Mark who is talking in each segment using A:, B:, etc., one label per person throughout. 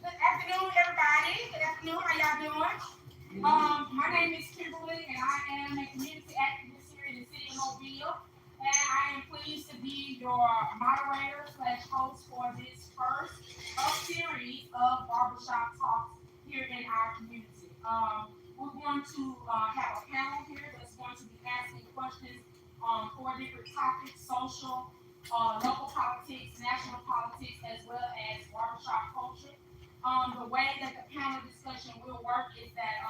A: Good afternoon, everybody. Good afternoon. How y'all doing? My name is Kimberly, and I am a community activist here in the city of Mobile. And I am pleased to be your moderator slash host for this first of series of Barber Shop Talks here in our community. We're going to have a panel here that's going to be asking questions on four different topics: social, local politics, national politics, as well as barbershop panel discussion will work is that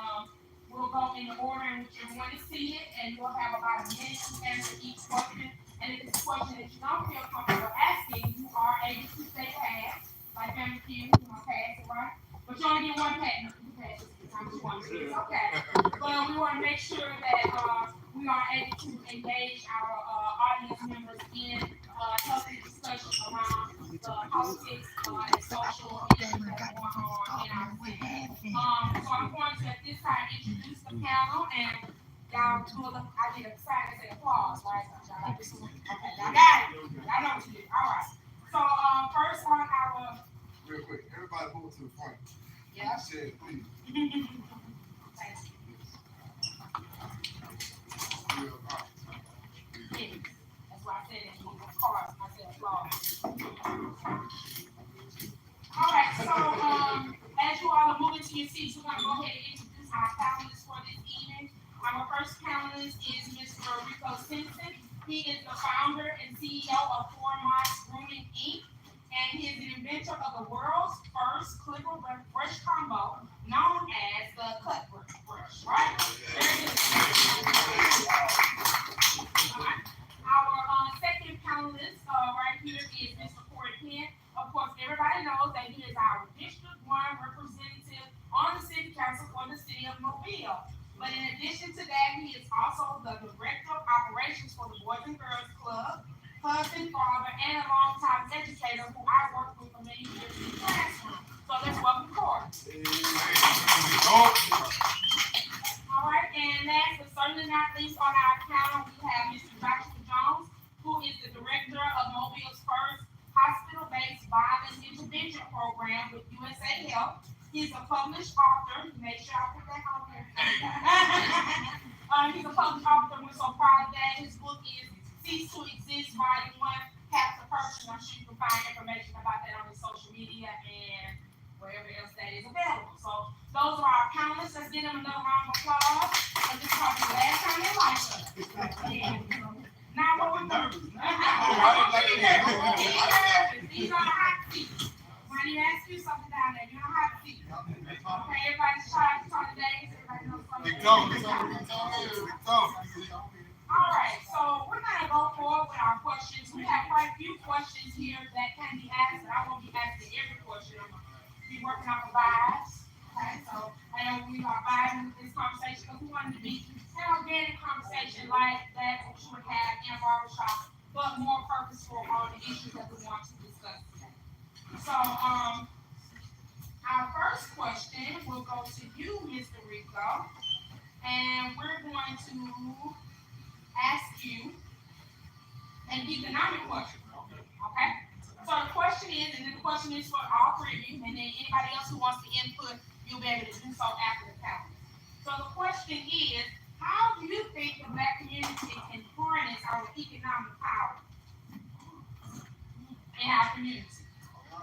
A: we'll go in the order in which everyone is seated, and you'll have about a minute to answer each question. And if it's a question that you don't feel comfortable asking, you are able to say pass, like Family Feud, pass it, right? But you only get one pass. You can pass it anytime you want to. It's okay. But we want to make sure that we are able to engage our audience members in healthy discussion around the politics and social issues that are going on in our city. So I'm going to at this time introduce the panel, and y'all do I did a sign and say applause, right? Y'all like this one? Okay, y'all got it. Y'all know what to do. All right. So first on our
B: real quick, everybody move to the front.
A: Yeah.
B: Said, please.
A: Thanks. That's why I said that you need cards. I said applause. All right, so as you all are moving to your seats, we're going to go ahead and introduce our panelists for this evening. Our first panelist is Mr. Rico Simpson. He is the founder and CEO of Foremont's Grooming Inc., and he is the inventor of the world's first clipper brush combo, known as the cut brush, right? Our second panelist right here is Mr. Corey Penn. Of course, everybody knows that he is our District 1 representative on the City Council for the City of Mobile. But in addition to that, he is also the Director of Operations for the Boys and Girls Club, husband, father, and a longtime educator who I worked with for many years in the classroom. So let's welcome Corey. All right, and last but certainly not least on our panel, we have Mr. Joshua Jones, who is the Director of Mobile's first hospital-based violence intervention program with USA Health. He's a published author. Make sure I put that on there. He's a published author. We're so proud of that. His book is Cease to Exist, Volume 1, Half the Person. I'm sure you can find information about that on his social media and wherever else that is available. So those are our panelists. Let's give them another round of applause. Because this is probably the last time they like us. Now what we're doing. These are the hot seats. When you ask you something down there, you're on a hot seat. Okay, everybody's trying to talk today. Everybody knows something. All right, so we're going to go forward with our questions. We have quite a few questions here that can be asked, but I won't be asking every question. I'm going to be working off the vibes. Okay, so I know we are vibing with this conversation because we want it to be an organic conversation like that which we would have in a barbershop, but more purposeful on the issues that we want to discuss today. So, our first question will go to you, Mr. Rico, and we're going to ask you an economic question. Okay? So the question is, and then the question is for all three of you, and then anybody else who wants to input, you'll be able to do so after the panel. So the question is, how do you think the Black community can harness our economic power in our community?
C: I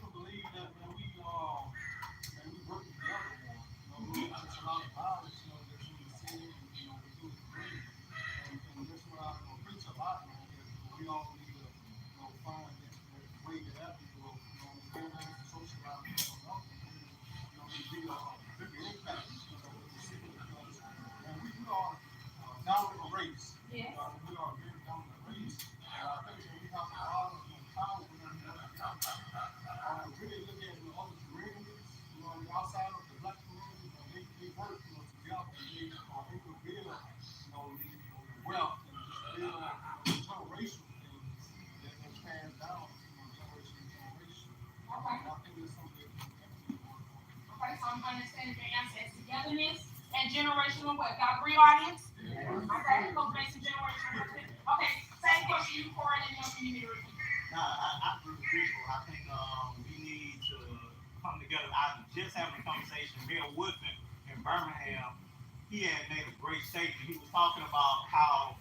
C: believe that when we work together more, there's a lot of violence, that we see, we do it great. And that's what I preach a lot, man, is we all need to, find that way to help people, go down to socialize, we be a bigger impact, with the city, and we are down with a race.
A: Yes.
C: We are very down with a race. And I think that we have a lot of power with them. Really look at other communities, outside of the Black community, they work together. They can build, the wealth and build generational things that's passed down generation to generation.
A: Okay.
C: I think it's something that we can work on.
A: Okay, so I'm understanding your answer is togetherness and generational what? Y'all agree, audience? Yeah. Okay, go make some generational. Okay, same question you for it and then you need to repeat.
D: No, I agree with people. I think we need to come together. I was just having a conversation. Mayor Woodson in Birmingham, he had made a great statement. He was talking about how,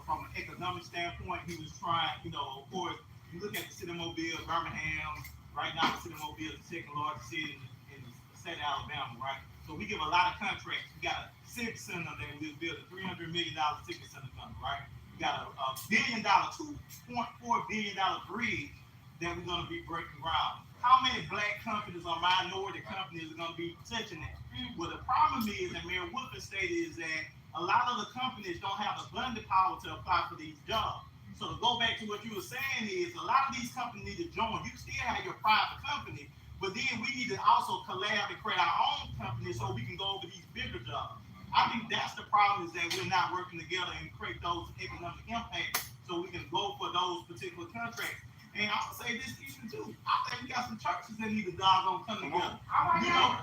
D: from an economic standpoint, he was trying, of course, you look at the city of Mobile, Birmingham, right now the city of Mobile is the second largest city in the state of Alabama, right? So we give a lot of contracts. We got a civic center that we built, a $300 million civic center company, right? We got a $1 billion, $2.4 billion bridge that we're going to be breaking ground. How many black companies or minority companies are going to be touching that? Well, the problem is, and Mayor Woodford stated, is that a lot of the companies don't have the funding power to apply for these jobs. So to go back to what you were saying is, a lot of these companies need to join. You still have your private company, but then we need to also collab and create our own company so we can go over these bigger jobs. I think that's the problem, is that we're not working together and create those economic impacts so we can go for those particular contracts. And I'll say this even too. I think we got some churches that need to doggone come together. You know,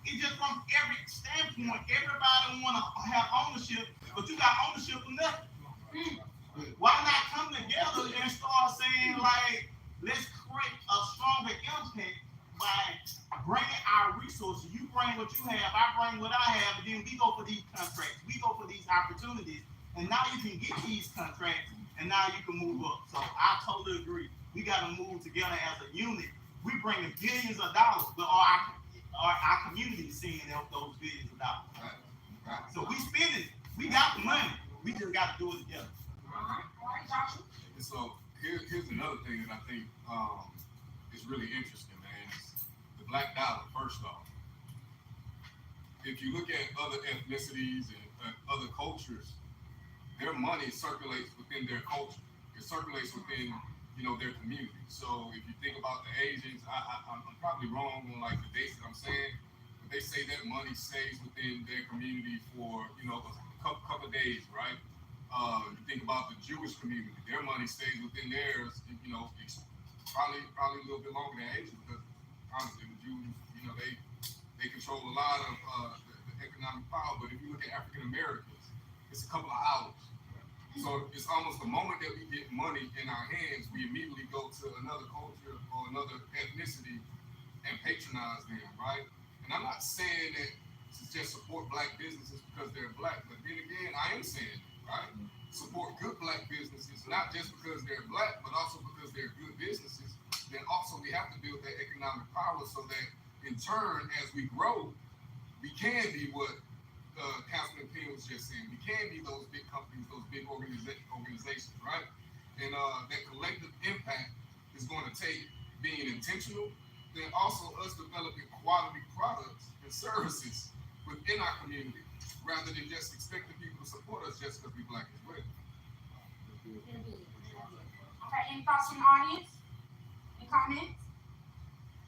D: it's just from every standpoint, everybody want to have ownership, but you got ownership of nothing. Why not come together and start saying, like, let's create a stronger impact by bringing our resources? You bring what you have, I bring what I have, and then we go for these contracts, we go for these opportunities, and now you can get these contracts, and now you can move up. So I totally agree. We got to move together as a unit. We bring in billions of dollars, but our community is seeing those billions of dollars. Right. So we spending it. We got the money. We just got to do it together.
B: And so here's another thing that I think is really interesting, man. It's the black dollar. First off, if you look at other ethnicities and other cultures, their money circulates within their culture. It circulates within, their community. So if you think about the Asians, I'm probably wrong on like the dates that I'm saying, but they say that money stays within their community for, a couple of days, right? You think about the Jewish community, their money stays within theirs, probably a little bit longer than Asian, because honestly, the Jews, they control a lot of the economic power. But if you look at African Americans, it's a couple of hours. So it's almost the moment that we get money in our hands, we immediately go to another culture or another ethnicity and patronize them, right? And I'm not saying that to just support black businesses because they're black, but then again, I am saying, right? Support good black businesses, not just because they're black, but also because they're good businesses. Then also we have to build that economic power so that in turn, as we grow, we can be what Councilman Penn was just saying. We can be those big companies, those big organizations, right? And that collective impact is going to take being intentional, then also us developing quality products and services within our community, rather than just expecting people to support us just because we black as well.
A: Okay, any thoughts from the audience? Any comments?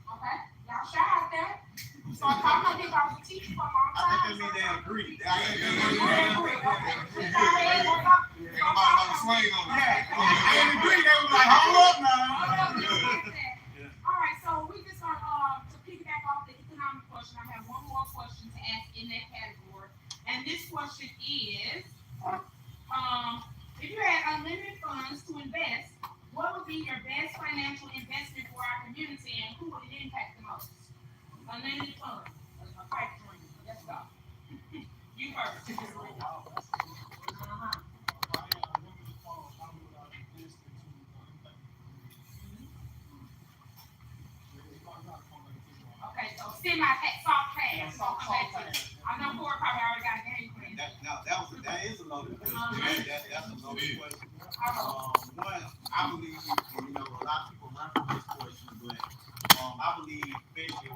A: Okay, y'all shy out there. So I know people I was teaching for a long time.
D: I think that means they agree. They agree. They were like, hold up now.
A: All right, so we just going to piggyback off the economic question. I have one more question to ask in that category. And this question is, if you had unlimited funds to invest, what would be your best financial investment for our community, and who would it impact the most? Unlimited funds. A pipe dream. Let's go. You first. Okay, so soft pass. I know Ford probably already got a game plan.
D: That is a loaded question. That's a loaded question. One, I believe, a lot of people run from this question, but I believe, especially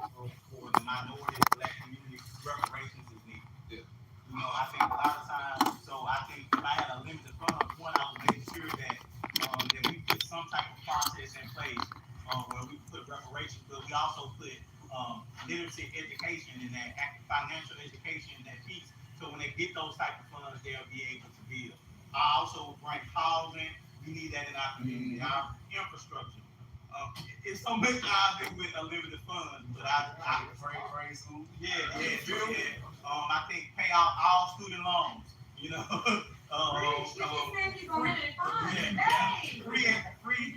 D: for the minority black community, reparations is needed. I think a lot of times, so I think if I had a limited fund, one, I would make sure that we put some type of process in place where we put reparations, but we also put literacy education and that financial education and that piece. So when they get those type of funds, they'll be able to build. I also bring housing. We need that in our community, our infrastructure. It's so much I do with unlimited funds, but I pray soon. Yeah. I think pay off all student loans. Free.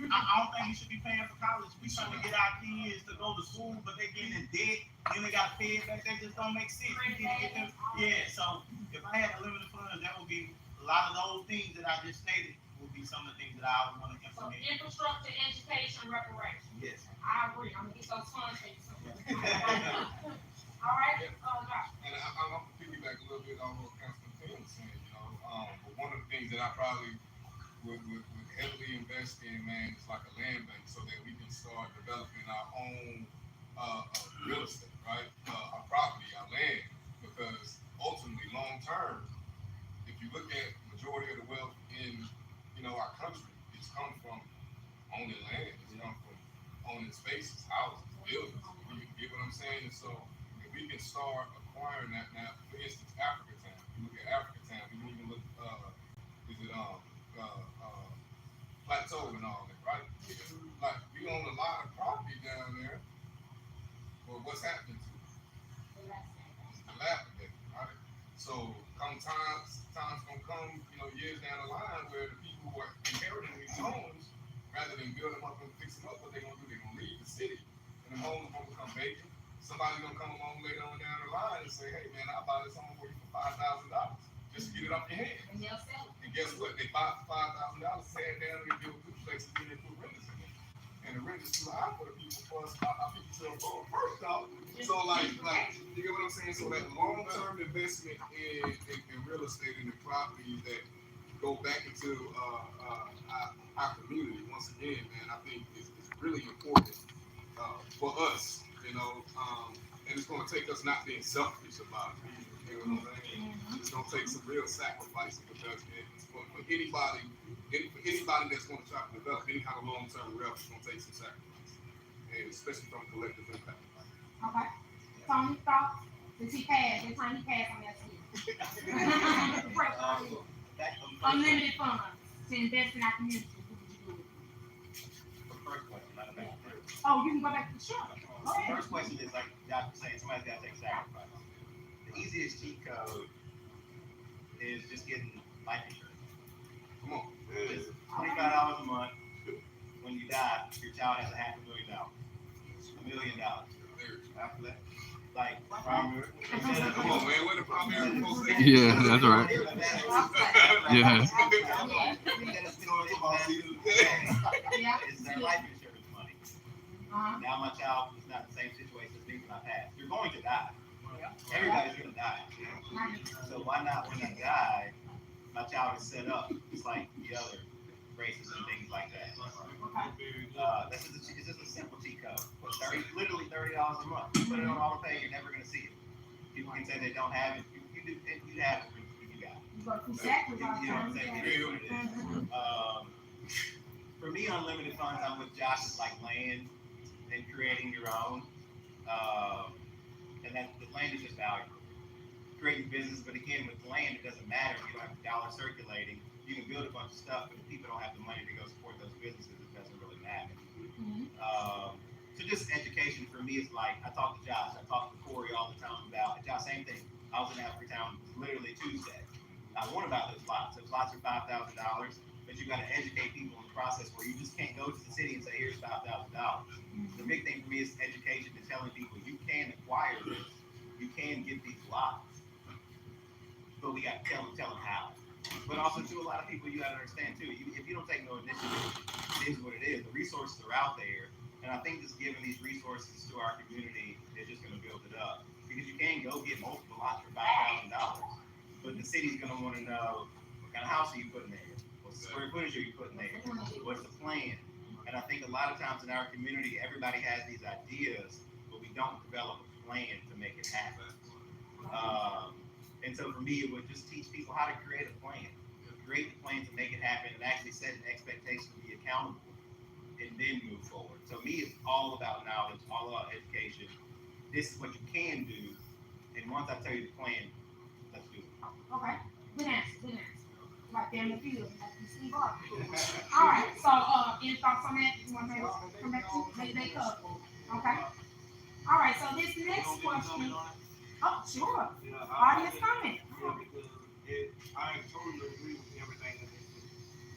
D: I don't think you should be paying for college. We trying to get our kids to go to school, but they getting in debt. Then they got to pay it back. That just don't make sense. We need to get them. Yeah. So if I had unlimited funds, that would be a lot of those things that I just stated. Would be some of the things that I would want to implement.
A: So infrastructure, education, reparations.
D: Yes.
A: I agree. I'm gonna get those funds for you. All right, Josh.
B: And I'm gonna piggyback a little bit on what Councilman Penn was saying. But one of the things that I probably would heavily invest in, man, it's like a land bank so that we can start developing our own real estate, right? Our property, our land, because ultimately, long term, if you look at majority of the wealth in our country, it's come from owning land. It's come from owning spaces, houses, buildings. You get what I'm saying? And so if we can start acquiring that now, for instance, Africa Town. You look at Africa Town. You even look is it Plateau and all that, right? Like we own a lot of property down there. Well, what's happening to it? It's dilapidated, right? So times gonna come, years down the line where the people who are inheriting these homes, rather than build them up and fix them up, what they're gonna do, they're gonna leave the city, and the homes gonna become vacant. Somebody's gonna come along later on down the line and say, "Hey, man, I'll buy this home for you for $5,000 just to get it off your hands."
A: And they'll sell it.
B: And guess what? They buy it for $5,000, tear it down, and build duplexes, and they put renters in there. And the rent is too high for the people. Plus, our people still for first off. So, like, you get what I'm saying? So that long-term investment in real estate and the properties that go back into our community, once again, man, I think is really important for us, and it's going to take us not being selfish about it. You know what I'm saying? It's going to take some real sacrifice and production. For anybody that's going to try to develop any kind of long-term wealth, it's going to take some sacrifice, and especially from collective impact.
A: Okay. Tony, thoughts? Since he passed, the time he passed on that seat. Unlimited funds to invest in our community. Oh, you can go back to the shop.
D: The first question is like Josh was saying, somebody's got to take sacrifice. The easiest cheat code is just getting life insurance.
B: Come on.
D: It's $25 a month. When you die, your child has $500,000. $1 million. After that, like primary.
B: Come on, man. What the primary supposed to say?
E: Yeah, that's right. Yeah.
D: It's their life insurance money. Now my child is not in the same situation as me when I pass. You're going to die. Everybody's going to die. So why not when I die, my child is set up just like the other races and things like that. It's just a simple cheat code. Literally $30 a month. You put it on auto pay, you're never going to see it. People can say they don't have it. You have it. You got it. You know what I'm saying? It is what it is. For me, unlimited funds, I'm with Josh. It's like land and creating your own. And that the land is just valuable. Creating business, but again, with land, it doesn't matter if you don't have dollars circulating. You can build a bunch of stuff, but if people don't have the money to go support those businesses, it doesn't really matter. So just education for me is like, I talk to Josh, I talk to Corey all the time about, Josh, same thing. I was in Africa Town literally Tuesday. I warned about those lots. Those lots are $5,000, but you got to educate people in the process where you just can't go to the city and say, here's $5,000. The big thing for me is education and telling people you can acquire this, you can get these lots, but we got to tell them how. But also, too, a lot of people you got to understand too. If you don't take no initiative, it is what it is. The resources are out there, and I think just giving these resources to our community is just going to build it up. Because you can go get multiple lots for $5,000, but the city's going to want to know what kind of house are you putting there, what square footage are you putting there, what's the plan. And I think a lot of times in our community, everybody has these ideas, but we don't develop a plan to make it happen. And so for me, it would just teach people how to create a plan to make it happen, and actually set an expectation to be accountable, and then move forward. So me, it's all about knowledge, all about education. This is what you can do, and once I tell you the plan, let's do it.
A: Okay, good answer. Right there in the field, like you see Barber. All right, so any thoughts on that? You want to come back to maybe they cover? Okay. All right, so this next question. Oh, sure. Audience comment.
C: I totally agree with everything that they said,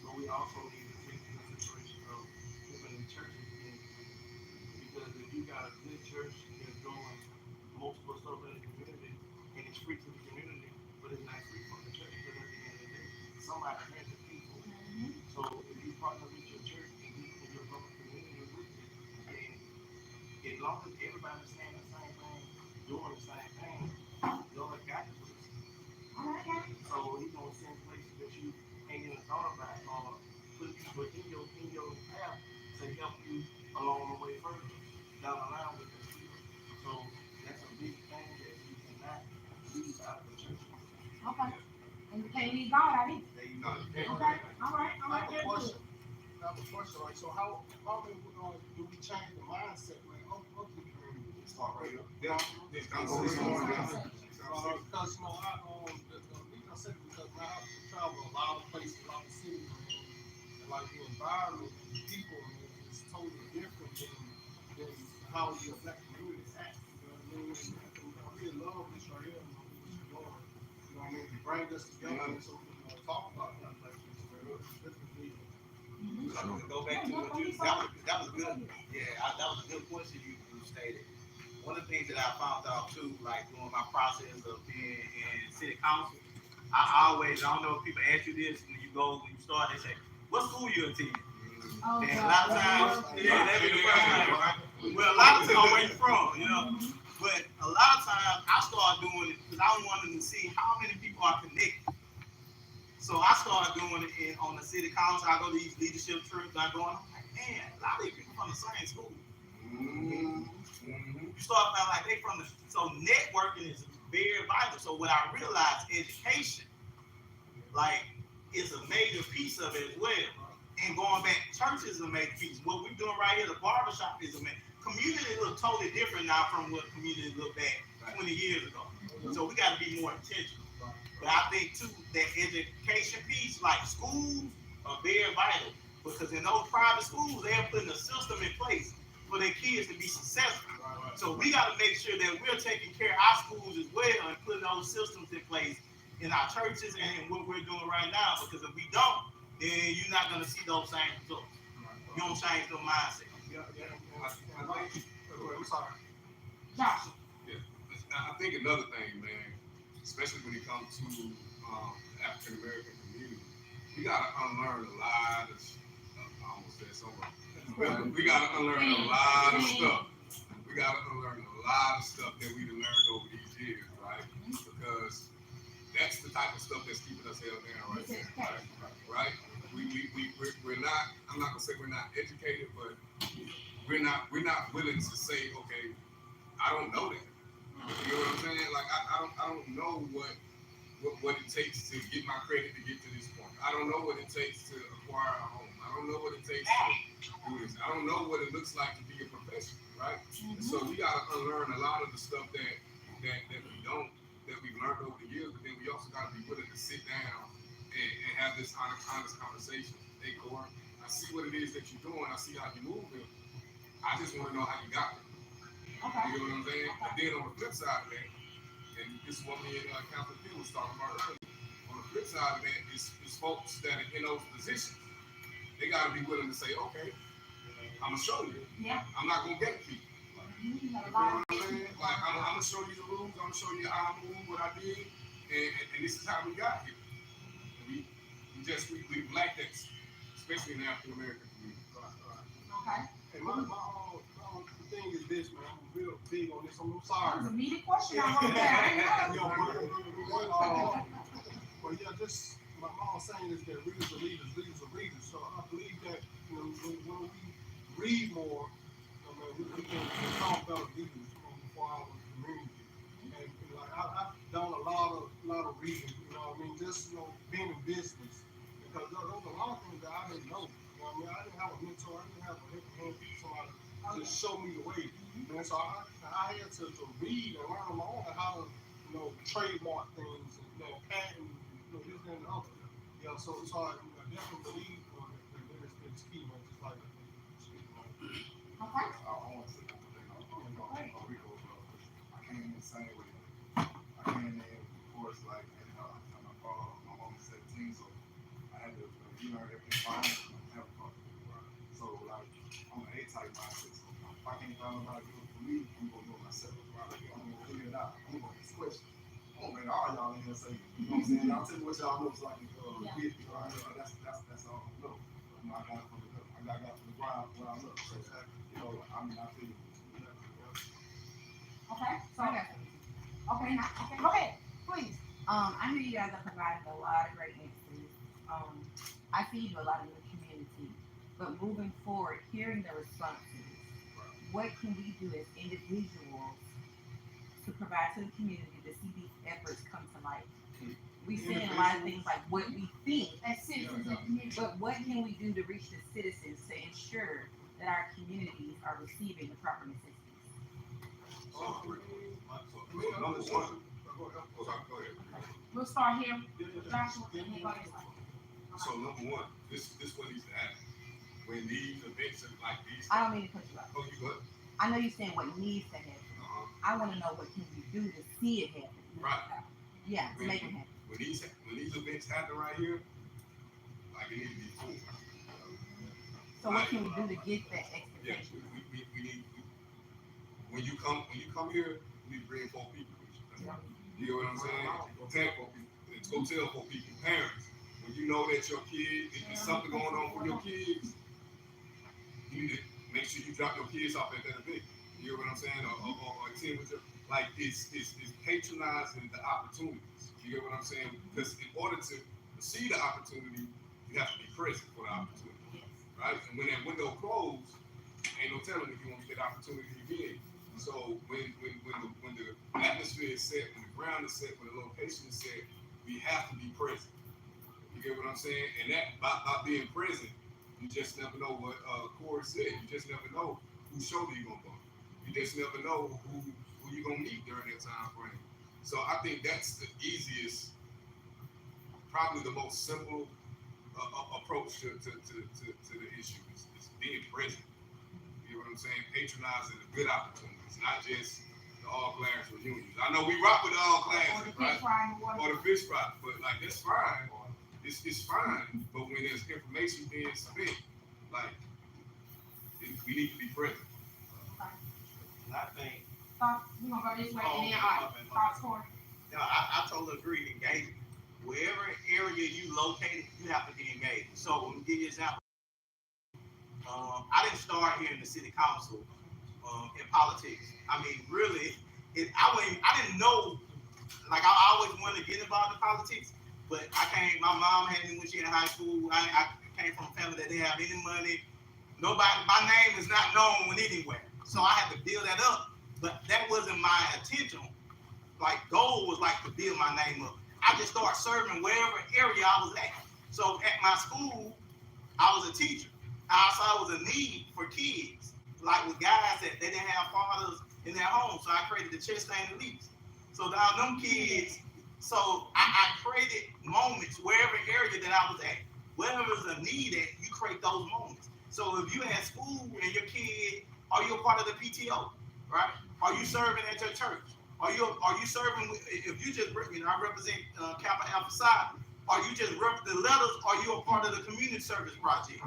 C: but we also need to take into consideration of opening churches in the community. Because if you got a good church that's doing multiple stuff in the community, and it's free to the community, but it's not free from the church, because at the end of the day, somebody has the people. So if you partner with your church and you put your local community with it, then as long as everybody's saying the same thing, doing the same thing, Lord got the blessing. So he's gonna send places that you ain't even thought about, or
D: put people in your path to help you along the way further down the line with this people. So that's a big thing that you cannot leave out of the church.
A: Okay. And you can't leave God out either.
D: There you go.
A: Okay. All right.
C: I have a question. Like, so how do we change the mindset, like, of the community?
B: Start right up. Yeah.
C: Because, the reason I said it because now I travel a lot of places, a lot of cities, and like the environment, the people, is totally different than how the black community acts. You know what I mean? And I really love this right here. What you're doing. You know what I mean? To bring us together so we can talk about that like this. Definitely.
D: To go back to what you that was a good that was a good question you stated. One of the things that I found out too, like during my process of being in city council, I don't know if people ask you this when you start, they say, what school you attend?
A: Oh,
D: And a lot of times, that be the first thing, right? Well, a lot of times where you from, you know. But a lot of times I start doing it because I wanted to see how many people are connected. So I started doing it on the city council. I go to these leadership trips. I'm like, man, a lot of these people from the same school. You start feeling like they from the. So networking is very vital. So what I realized, education, like, is a major piece of it as well. And going back, church is a major piece. What we're doing right here, the barber shop is a major. Community look totally different now from what community looked back 20 years ago. So we got to be more intentional. But I think too that education piece, like schools, are very vital because in those private schools, they're putting a system in place for their kids to be successful. So we got to make sure that we're taking care of our schools as well and putting those systems in place in our churches and what we're doing right now. Because if we don't, then you're not going to see those same results. You don't change the mindset.
C: I'm sorry.
A: Josh.
B: Yeah. I think another thing, man, especially when it comes to the African American community, we gotta unlearn a lot of. I almost said something. We gotta unlearn a lot of stuff. We gotta unlearn a lot of stuff that we've learned over these years, right? Because that's the type of stuff that's keeping us held down right there, right? We're not. I'm not gonna say we're not educated, but we're not willing to say, okay, I don't know that. You know what I'm saying? Like I don't know what it takes to get my credit to get to this point. I don't know what it takes to acquire a home. I don't know what it takes to do this. I don't know what it looks like to be a professional, right? And so we gotta unlearn a lot of the stuff that we've learned over the years, but then we also gotta be willing to sit down and have this honest conversation. Hey, Corey, I see what it is that you're doing. I see how you're moving. I just want to know how you got there.
A: Okay.
B: You know what I'm saying? Okay. But then on the flip side of that, and this is what me and Councilman Phil was talking about earlier, on the flip side of that is folks that are in those positions. They got to be willing to say, okay, I'm going to show you.
A: Yeah.
B: I'm not going to gatekeep. You know what I'm saying? Like, I'm going to show you the rules. I'm going to show you how I move, what I did, and this is how we got here. We lack that, especially in the African American community.
A: Okay.
C: Hey, my thing is this, man. I'm real big on this. I'm sorry.
A: That was a needed question. I wrote that.
C: But yeah, just my mom saying is that readers are leaders, leaders are readers. So I believe that when we read more, we can become better leaders for our community. And like I've done a lot of reading. You know what I mean? Just being in business, because there was a lot of things that I didn't know. You know what I mean? I didn't have a mentor. I didn't have a hand somebody to show me the way. And so I had to read and learn on my own how to, trademark things and, patent, this and the other. Yeah, so I definitely believe that it's key, man. Just like
A: Okay.
F: I want to say I came in the same way. I came in, of course, like, my mom was 17, so I had to learn everything fine. I have a car. So, like, I'm an A-type mindset. So if I can't find nobody to do it for me, I'm going to do it myself. Right? I'm going to figure it out. I'm going to ask questions. Oh, man, all y'all in here say, you know what I'm saying? Y'all tell me what y'all know so I can get it. Right? That's all I know. I got it from the ground where I look. So, I feel it.
A: Okay. So, okay, go ahead, please.
G: I know you guys are providing a lot of great answers. I see you do a lot in the community. But moving forward, hearing the responses, what can we do as individuals to provide to the community to see these efforts come to life? We saying a lot of things like what we think,
A: As citizens of the community.
G: but what can we do to reach the citizens to ensure that our communities are receiving the proper necessities?
B: Number one. Go ahead.
A: We'll start here with Joshua and then go this way.
B: So number one, this what needs to happen. When these events are like these.
G: I don't mean to cut you off.
B: Oh, you good?
G: I know you're saying what needs to happen. I want to know what can we do to see it happen.
B: Right.
G: Yeah, to make it happen.
B: When these events happen right here, like it needs to be full.
G: So what can we do to get that
B: Yeah,
G: expectation?
B: we need when you come here, you need to bring 4 people with you. You know what I'm saying? Go tell 4 people, parents. When you know that your kid, if there's something going on with your kids, you need to make sure you drop your kids off at that event. You know what I'm saying? Or attend with your, like, it's patronizing the opportunities. You get what I'm saying? Because in order to see the opportunity, you have to be present for the opportunity, right? And when that window closed, ain't no telling when you won't get that opportunity again. So when the atmosphere is set, when the ground is set, when the location is set, we have to be present. You get what I'm saying? And that by being present, you just never know what Corey said. You just never know whose shoulder you're gonna bump. You just never know who you're gonna meet during that time frame. So I think that's the easiest, probably the most simple approach to the issue is being present. You know what I'm saying? Patronizing the good opportunities, not just the all-class reunions. I know we rock with the all-class, right? Or the fish fry, but like that's fine. It's fine, but when there's information being spent, like we need to be present.
D: And I think,
A: We're gonna go this way and then thoughts for
D: I totally agree. Engagement. Wherever area you located, you have to be engaged. So, let me give you an example. I didn't start here in the city council in politics. I mean, really, I didn't know. Like, I always wanted to get involved in politics, but my mom had me when she in high school. I came from a family that didn't have any money. My name is not known anywhere. So I had to build that up. But that wasn't my intention. Like, goal was like to build my name up. I just started serving wherever area I was at. So at my school, I was a teacher. I saw was a need for kids, like with guys that they didn't have fathers in their home. So I created the Chastain Elites. So now them kids, so I created moments wherever area that I was at. Wherever there's a need at, you create those moments. So if you at school and your kid, are you a part of the PTO, right? Are you serving at your church? Are you serving? If you just, I represent Kappa Alpha Psi. Are you just rep the letters? Are you a part of the community service project?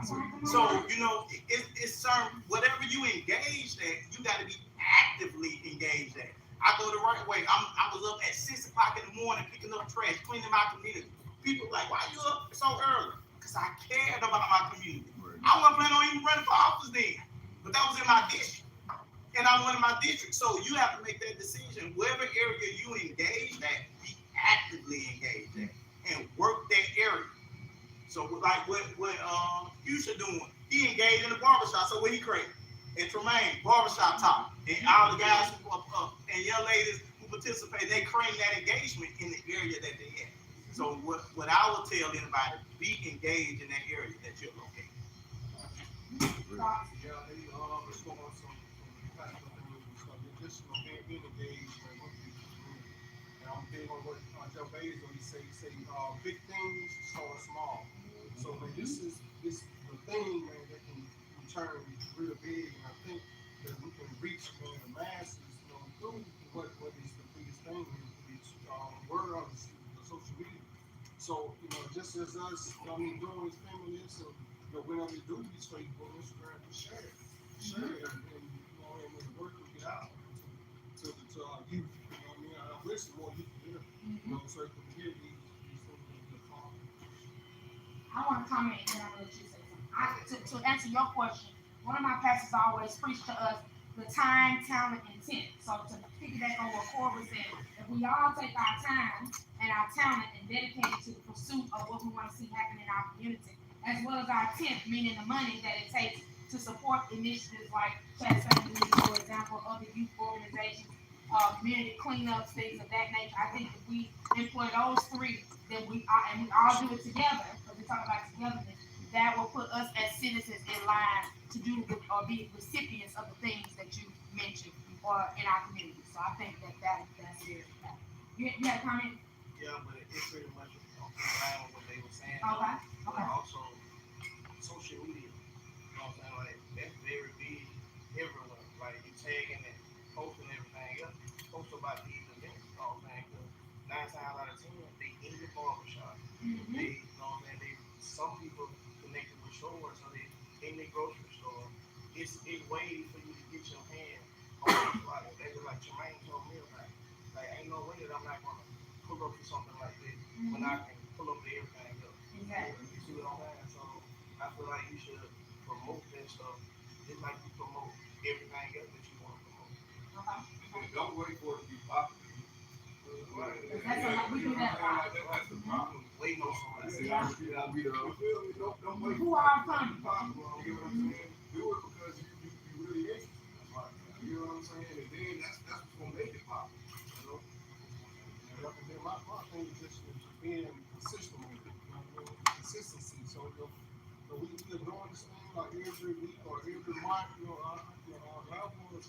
D: So it's certain whatever you engaged at, you got to be actively engaged at. I go the right way. I was up at 6 o'clock in the morning picking up trash, cleaning my community. People like, why you up so early? Because I cared about my community. I wasn't planning on even running for office then, but that was in my district. And I won in my district. So you have to make that decision. Whatever area you engage at, be actively engaged at and work that area. So like what Fuchsia doing, he engaged in the barbershop. So what he created? And Tremaine, Barber Shop Talk. And all the guys and young ladies who participate, they create that engagement in the area that they at. So what I will tell anybody, be engaged in that area that you're located.
C: Just being engaged and what you do. And I'm big on what Joe Bezos he say big things start small. So man, this the thing, man, that can turn real big, and I think that we can reach the masses, through what is the biggest thing is word on the social media. So just as us, doing this thing with this, and whenever we do these Facebook, Instagram, we share it, and when the word will get out to our youth, I wish more youth here, so they can hear these things in the car.
A: I want to comment and then I'm going to let you say something. To answer your question, one of my pastors always preached to us the time, talent, intent. So to piggyback on what Corey said, if we all take our time and our talent and dedicate it to the pursuit of what we want to see happen in our community, as well as our tip, meaning the money that it takes to support initiatives like Chest Family, for example, other youth organizations, community cleanups, things of that nature. I think if we employ those three, then we are, and we all do it together, because we talk about togetherness, that will put us as citizens in line to do or be recipients of the things that you mentioned or in our community. So I think that's very important. You had a comment?
C: Yeah, but it's pretty much in line with what they were saying.
A: Okay.
C: But
A: Okay.
C: also social media. You know what I'm saying? Like that's very big everywhere. Like you tagging and posting everything up. Post about these events. You know what I'm saying? 'Cause 9 times out of 10, they in the barbershop.
A: Mm-hmm.
C: They, you know what I'm saying? Some people connected with stores, so they in the grocery store. It's ways for you to get your hand on these flyers. They were like Jermaine told me about. Like ain't no way that I'm not gonna pull up to something like this when I can pull up to everything else.
A: Exactly.
C: You see what I'm saying? So I feel like you should promote that stuff just like you promote everything else that you want to promote.
A: Okay.
B: But don't wait for it to be popular.
C: Right.
A: That's a lot. We do that a lot.
B: That's the problem.
C: Waiting on somebody.
A: Yeah.
B: Don't wait
A: Who
B: for
A: are
B: it to
A: coming?
B: be popular. You get what I'm saying? Do it because you really interested. You know what I'm saying? And then that's what's gonna make it popular. You know?
C: And then my thing is just being consistent with it. You know what I mean? Consistency. So we are doing this thing like every week or every month. Our level is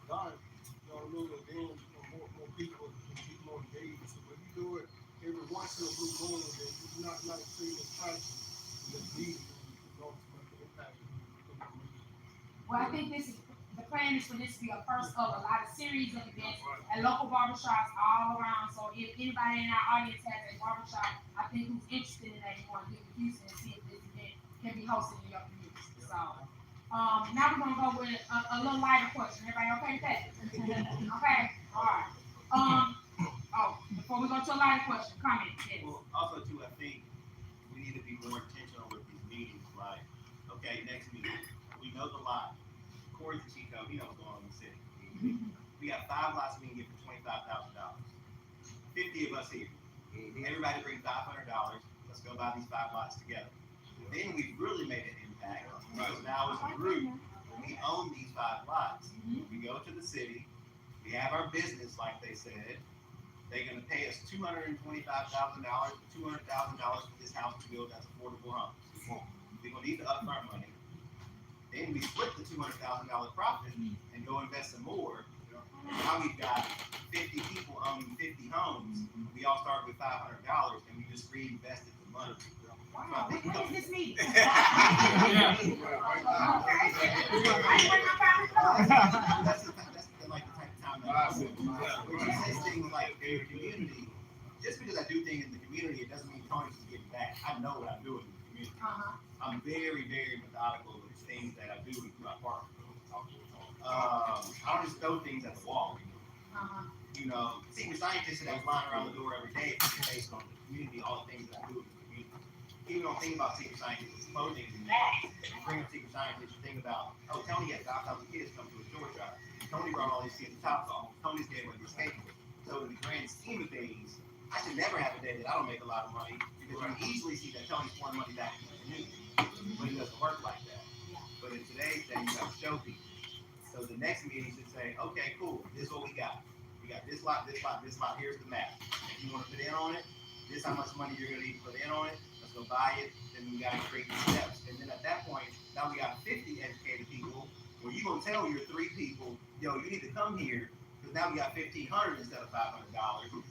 C: done. You know what I mean? And then more people can get more engaged. So when you do it every once in a blue moon, then you're not seeing the traction and the need and going to make an impact.
A: Well, I think the plan is for this to be a first of a lot of series of events at local barbershops all around. So if anybody in our audience has a barbershop, I think who's interested in that, you want to get with Houston and see if this event can be hosted in your community. So now we're gonna go with a little lighter question. Everybody okay with that? Okay. All right. Before we go to a lighter question, comment. Yes.
D: Well, also too, I think we need to be more intentional with these meetings. Like, okay, next meeting, we know the lot. Corey's the chief code, he knows what's going on in the city. We got 5 lots we can get for $25,000. 50 of us here. Everybody bring $500. Let's go buy these 5 lots together. Then we've really made an impact. Because now as a group, we own these 5 lots. We go to the city, we have our business, like they said. They're going to pay us $225,000 or $200,000 for this house to build as affordable homes. We're going to need the upfront money. Then we split the $200,000 profit and go invest some more. Now we've got 50 people owning 50 homes. We all started with $500 and we just reinvested the money.
A: Wow. What is this meeting?
D: That's like the type of time that I do. When you say things like in the community, just because I do things in the community, it doesn't mean Tony's just getting back. I know what I'm doing in the community. I'm very, very methodical with things that I do in my partner. I don't just throw things at the wall. You know, senior scientists that are flying around the door every day based on the community, all the things that I do in the community. Even don't think about senior scientists' clothing. You bring up senior scientists, you think about, oh, Tony had 5,000 kids come to a short shot. Tony brought all these kids to top off. Tony's getting with the skateboard. So in the grand scheme of things, I should never have a day that I don't make a lot of money because you can easily see that Tony's pouring money back into the community. But it doesn't work like that. But in today's day, you have to show people. So the next meeting should say, okay, cool, this is what we got. We got this lot, this lot, this lot. Here's the map. If you want to put in on it, this is how much money you're going to need to put in on it. Let's go buy it. Then we got to create the steps. And then at that point, now we got 50 educated people where you're going to tell your 3 people, yo, you need to come here because now we got $1,500 instead of $500.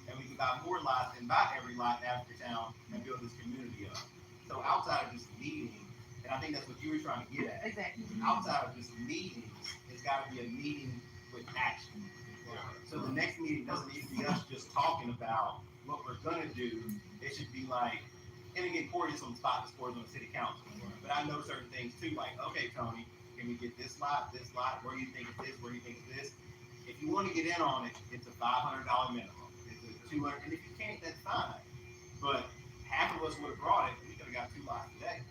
D: And we can buy more lots and buy every lot in Africa Town and build this community up. So outside of just meeting, and I think that's what you were trying to get at.
G: Exactly.
D: Outside of just meetings, it's got to be a meeting with action. So the next meeting doesn't need to be us just talking about what we're gonna do. It should be like, and again, Corey is on the spot, this Corey's on the city council. But I know certain things too, like, okay, Tony, can we get this lot, where do you think it's this, where do you think it's this? If you want to get in on it, it's a $500 minimum. It's a $200, and if you can't, that's fine. But half of us would have brought it, we could have got 2 lots today.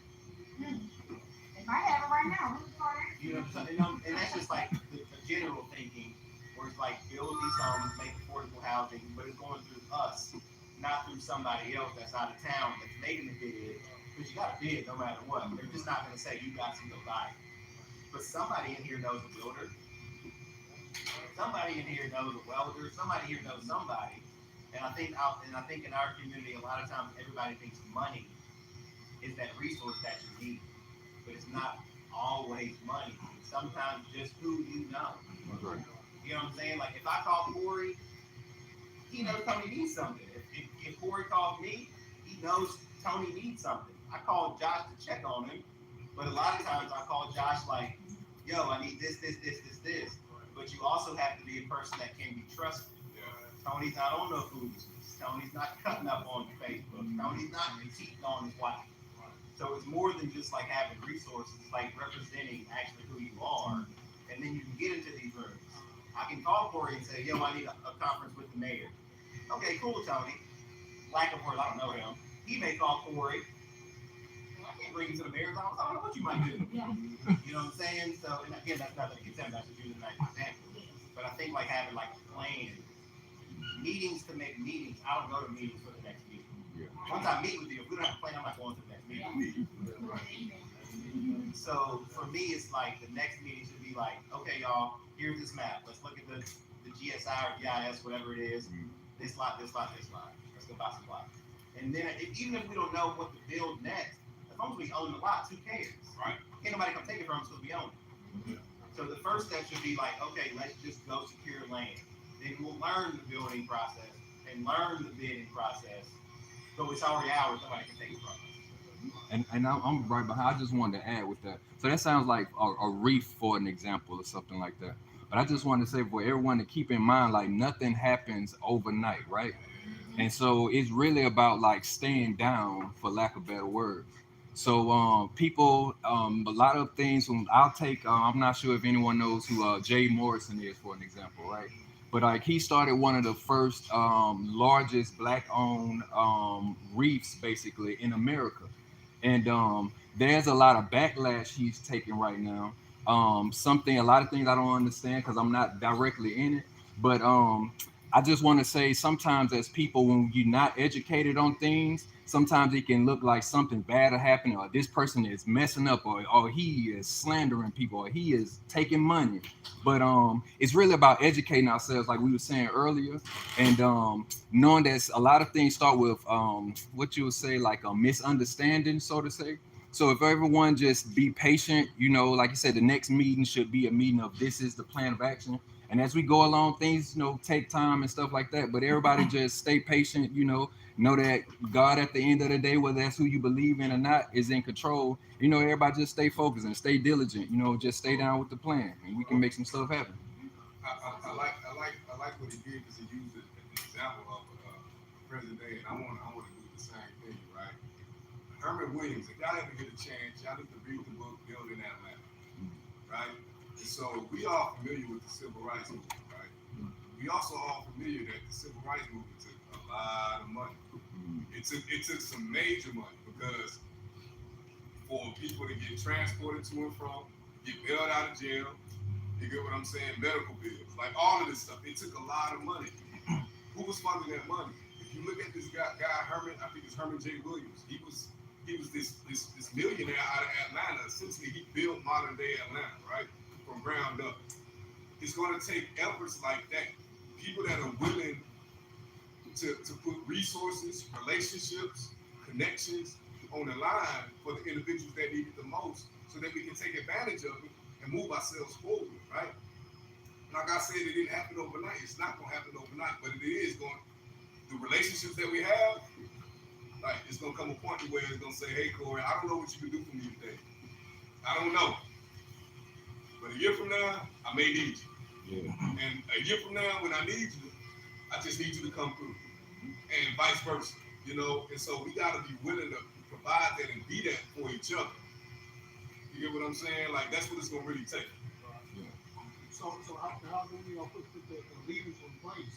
A: If I have it right now,
D: You know, and that's just like the general thinking, where it's like build these homes, make affordable housing, but it's going through us, not through somebody else that's out of town that's making the bid because you got to bid no matter what. They're just not going to say you got to go buy it. But somebody in here knows a builder. Somebody in here knows a welder. Somebody here knows somebody. And I think in our community, a lot of times everybody thinks money is that resource that you need, but it's not always money. Sometimes just who you know. You know what I'm saying? Like if I call Corey, he knows Tony needs something. If Corey calls me, he knows Tony needs something. I call Josh to check on him, but a lot of times I call Josh like, yo, I need this. But you also have to be a person that can be trusted. Tony's not on no foolishness. Tony's not cutting up on Facebook. Tony's not cheating on his wife. So it's more than just like having resources. It's like representing actually who you are. And then you can get into these rooms. I can call Corey and say, yo, I need a conference with the mayor. Okay, cool, Tony. Lack of words, I don't know him. He may call Corey. I can't bring him to the mayor's office. I don't know what you might do.
A: Yeah.
D: You know what I'm saying? So, and again, that's nothing against him. That's just using that example. But I think like having like a plan, meetings to make meetings. I don't go to meetings for the next meeting. Once I meet with you, if we don't have a plan, I'm not going to the next meeting. So for me, it's like the next meeting should be like, okay, y'all, here's this map. Let's look at the GSI or GIS, whatever it is. This lot. Let's go buy some lots. And then even if we don't know what to build next, as long as we own the lots, who cares?
B: Right.
D: Can't nobody come take it from us because we own it. So the first step should be like, okay, let's just go secure land. Then we'll learn the building process and learn the bidding process. So it's already ours, somebody can take it from us.
E: And I'm right behind. I just wanted to add with that. So that sounds like a reef for an example or something like that. But I just wanted to say for everyone to keep in mind, like nothing happens overnight, right? And so it's really about like staying down, for lack of better words. So people, a lot of things. I'll take. I'm not sure if anyone knows who Jay Morrison is, for an example, right? But like he started one of the first largest black-owned reefs, basically in America, and there's a lot of backlash he's taking right now. A lot of things I don't understand because I'm not directly in it, but I just want to say sometimes as people, when you're not educated on things, sometimes it can look like something bad are happening, or this person is messing up, or he is slandering people, or he is taking money. But it's really about educating ourselves, like we were saying earlier, and knowing that a lot of things start with what you would say like a misunderstanding, so to say. So if everyone just be patient, like you said, the next meeting should be a meeting of this is the plan of action. And as we go along, things, take time and stuff like that. But everybody just stay patient, know that God at the end of the day, whether that's who you believe in or not, is in control. Everybody just stay focused and stay diligent, just stay down with the plan and we can make some stuff happen.
B: I like what he did because he used it as an example of present day, and I want to do the same thing, right? Herman Williams, if y'all ever get a chance, y'all need to read the book Building Atlanta, right? And so we are familiar with the civil rights movement, right? We also are familiar that the civil rights movement took a lot of money. It took some major money because for people to get transported to and from, get bailed out of jail, you get what I'm saying? Medical bills, like all of this stuff. It took a lot of money. Who was funding that money? If you look at this guy Herman, I think it's Herman J. Williams. He was this millionaire out of Atlanta. Essentially, he built modern day Atlanta, right? From ground up. It's going to take efforts like that. People that are willing to put resources, relationships, connections on the line for the individuals that need it the most so that we can take advantage of it and move ourselves forward, right? Like I said, it didn't happen overnight. It's not going to happen overnight, but it is going. The relationships that we have, like it's going to come a point where it's going to say, hey, Corey, I don't know what you can do for me today. I don't know. But a year from now, I may need you. Yeah. And a year from now, when I need you, I just need you to come through. And vice versa, And so we got to be willing to provide that and be that for each other. You get what I'm saying? Like, that's what it's going to really take.
C: Yeah. So how do we put the leaders in place?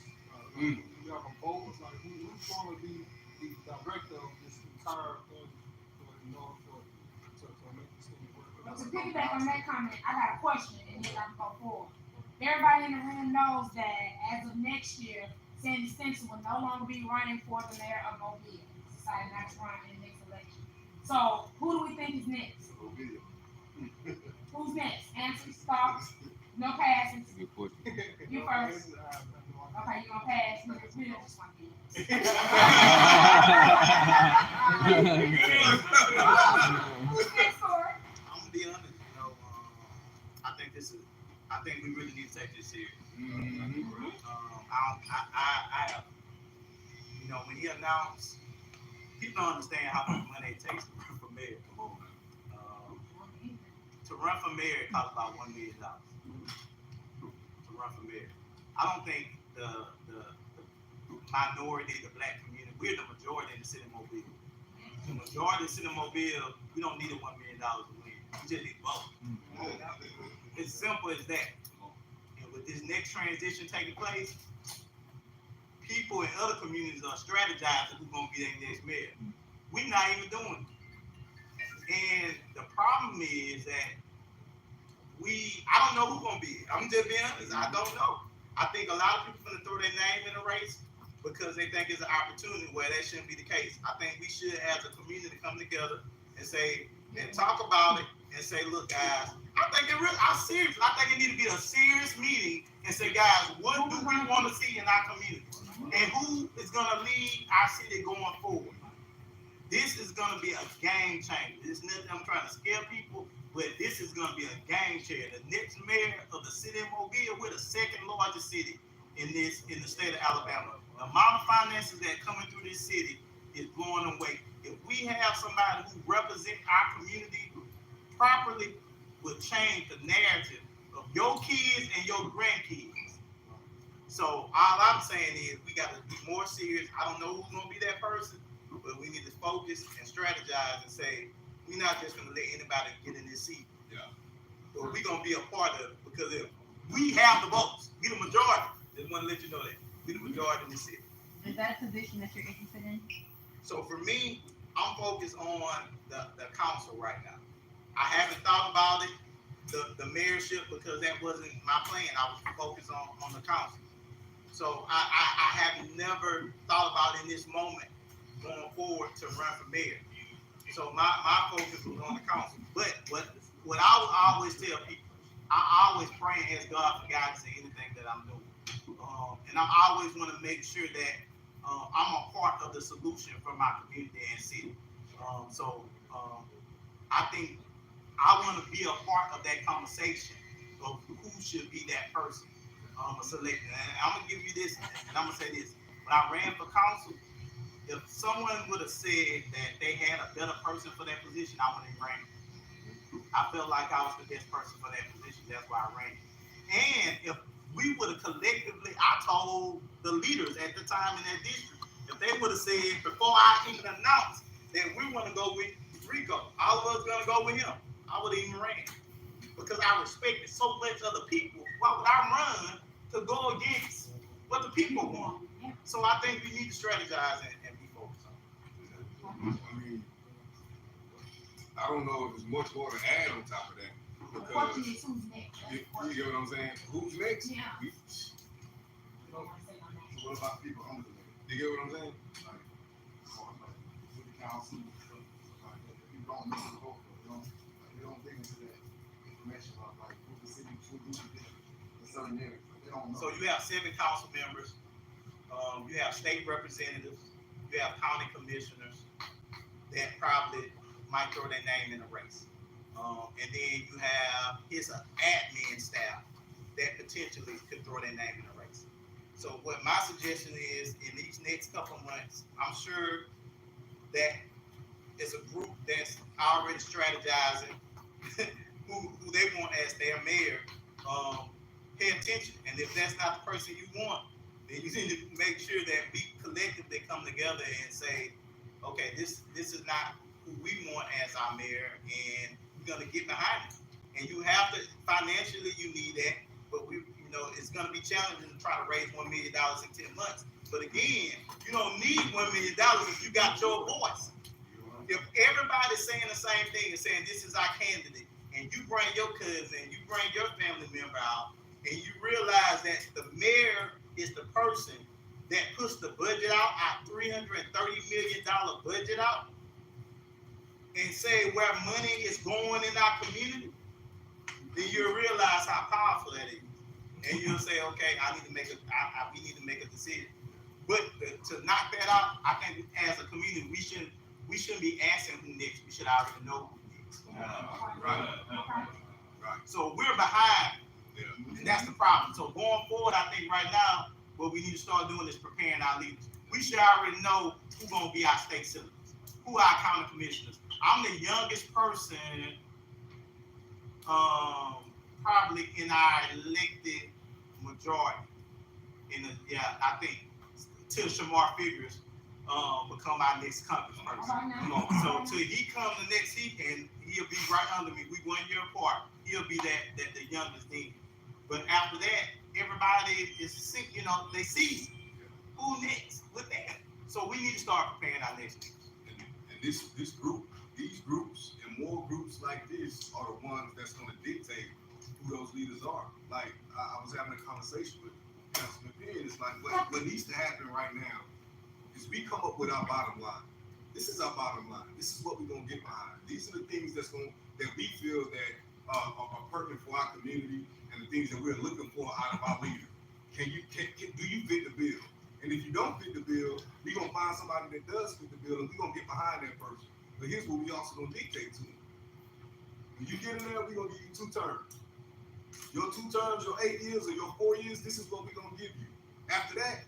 C: We have a board, like who's going to be the director of this entire thing in order to make this thing work?
A: To piggyback on that comment, I got a question and then I can go forward. Everybody in the room knows that as of next year, Sandy Spencer will no longer be running for the mayor of Mobile. Decided not to run in the next election. So who do we think is next? Who's next? Answers, thoughts? No passes.
E: Good question.
A: You first. Okay, you gonna pass? We just want you. Who's next, Corey?
D: I'm gonna be honest, I think we really need to take this serious. I have, when he announced, people don't understand how much money it takes to run for mayor. To run for mayor, it costs about $1 million. To run for mayor, I don't think the minority, the black community, we're the majority in the city of Mobile. The majority in the city of Mobile, we don't need $1 million to win. We just need both. It's simple as that. And with this next transition taking place, people in other communities are strategizing who's going to be their next mayor. We're not even doing it. And the problem is that I don't know who's going to be it. I'm just being honest. I don't know. I think a lot of people are going to throw their name in the race because they think it's an opportunity where that shouldn't be the case. I think we should, as a community, come together and say, and talk about it and say, look, guys, I think it need to be a serious meeting and say, guys, what do we want to see in our community? And who is going to lead our city going forward? This is going to be a game changer. It's nothing I'm trying to scare people, but this is going to be a game changer. The next mayor of the city of Mobile, we're the second largest city in the state of Alabama. The amount of finances that coming through this city is blowing away. If we have somebody who represents our community properly, will change the narrative of your kids and your grandkids. So all I'm saying is we got to be more serious. I don't know who's going to be that person, but we need to focus and strategize and say, we're not just going to let anybody get in this seat.
B: Yeah.
D: But we're going to be a part of it because if we have the votes, we the majority. Just want to let you know that. We the majority in this city.
G: Is that a position that you're interested in?
D: So for me, I'm focused on the council right now. I haven't thought about it, the mayorship, because that wasn't my plan. I was focused on the council. So I have never thought about in this moment going forward to run for mayor. So my focus was on the council. But what I would always tell people, I always pray and ask God for guidance in anything that I'm doing. And I always want to make sure that I'm a part of the solution for my community and city. I think I want to be a part of that conversation of who should be that person selected. And I'm going to give you this, and I'm going to say this. When I ran for council, if someone would have said that they had a better person for that position, I wouldn't have ran. I felt like I was the best person for that position. That's why I ran. And if we would have collectively, I told the leaders at the time in that district, if they would have said before I even announced that we want to go with Rico, all of us going to go with him, I would have even ran. Because I respected so much other people. Why would I run to go against what the people want? So I think we need to strategize and be focused on it.
B: I mean, I don't know if there's much more to add on top of that.
A: The question is who's next?
B: You get what I'm saying? Who's next?
A: Yeah.
F: So what about people under the mayor?
B: You get what I'm saying?
F: Like, city council, stuff like that. People don't know the vote. They don't dig into that information about like who the city should do in certain areas. They don't know.
D: So you have 7 council members, you have state representatives, you have county commissioners that probably might throw their name in the race. And then you have his admin staff that potentially could throw their name in the race. So what my suggestion is, in these next couple months, I'm sure that it's a group that's already strategizing who they want as their mayor. Pay attention, and if that's not the person you want, then you need to make sure that we collectively come together and say, okay, this is not who we want as our mayor, and we're gonna get behind it. And you have to financially, you need that, but it's gonna be challenging to try to raise $1 million in 10 months. But again, you don't need $1 million if you got your voice. If everybody's saying the same thing and saying this is our candidate, and you bring your cousin, you bring your family member out, and you realize that the mayor is the person that puts the budget out, our $330 million budget out, and say where money is going in our community, then you'll realize how powerful that is. And you'll say, okay, we need to make a decision. But to knock that out, I think as a community, we shouldn't be asking who next. We should already know who next.
B: Right.
D: So we're behind, and that's the problem. So going forward, I think right now, what we need to start doing is preparing our leaders. We should already know who's going to be our state senators, who are our county commissioners. I'm the youngest person, probably in our elected majority. I think till Shamar Figures become our next Congress person. So till he comes the next heat, and he'll be right under me. We 1 year apart. He'll be that the youngest then. But after that, everybody is sick. They see who next with that. So we need to start preparing our next leaders.
B: And these groups, and more groups like this are the ones that's going to dictate who those leaders are. Like I was having a conversation with Councilman Penn. It's like what needs to happen right now is we come up with our bottom line. This is our bottom line. This is what we're gonna get behind. These are the things that we feel that are pertinent for our community, and the things that we're looking for out of our leader. Do you fit the bill? And if you don't fit the bill, we're gonna find somebody that does fit the bill, and we're gonna get behind that person. But here's what we also gonna dictate to them. When you get in there, we're gonna give you 2 terms. Your 2 terms, your 8 years, or your 4 years, this is what we're gonna give you. After that,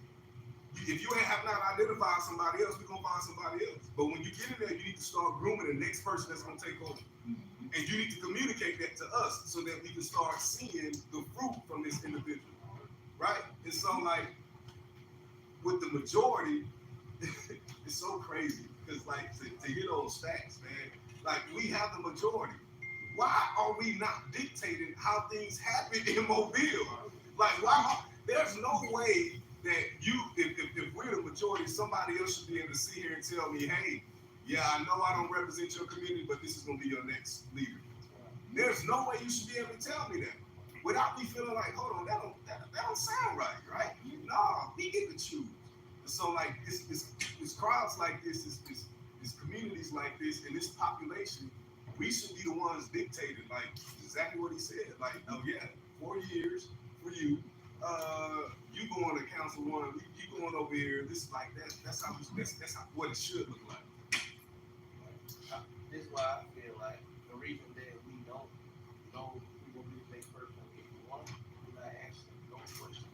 B: if you have not identified somebody else, we're gonna find somebody else. But when you get in there, you need to start grooming the next person that's gonna take over. And you need to communicate that to us so that we can start seeing the fruit from this individual. Right? And so like with the majority, it's so crazy. Because like to hear those stats, man, like we have the majority. Why are we not dictating how things happen in Mobile? Like why? There's no way that if we're the majority, somebody else should be able to sit here and tell me, hey, yeah, I know I don't represent your community, but this is going to be your next leader. There's no way you should be able to tell me that without me feeling like, hold on, that don't sound right? No, we get to choose. So like it's crowds like this, it's communities like this, and this population, we should be the ones dictating, like exactly what he said. Like, oh yeah, 4 years for you. You going to council one, you going over here. This is like that's how what it should look like.
C: This is why I feel like the reason that we don't know who will be the next person is, 1, we're not asking no questions.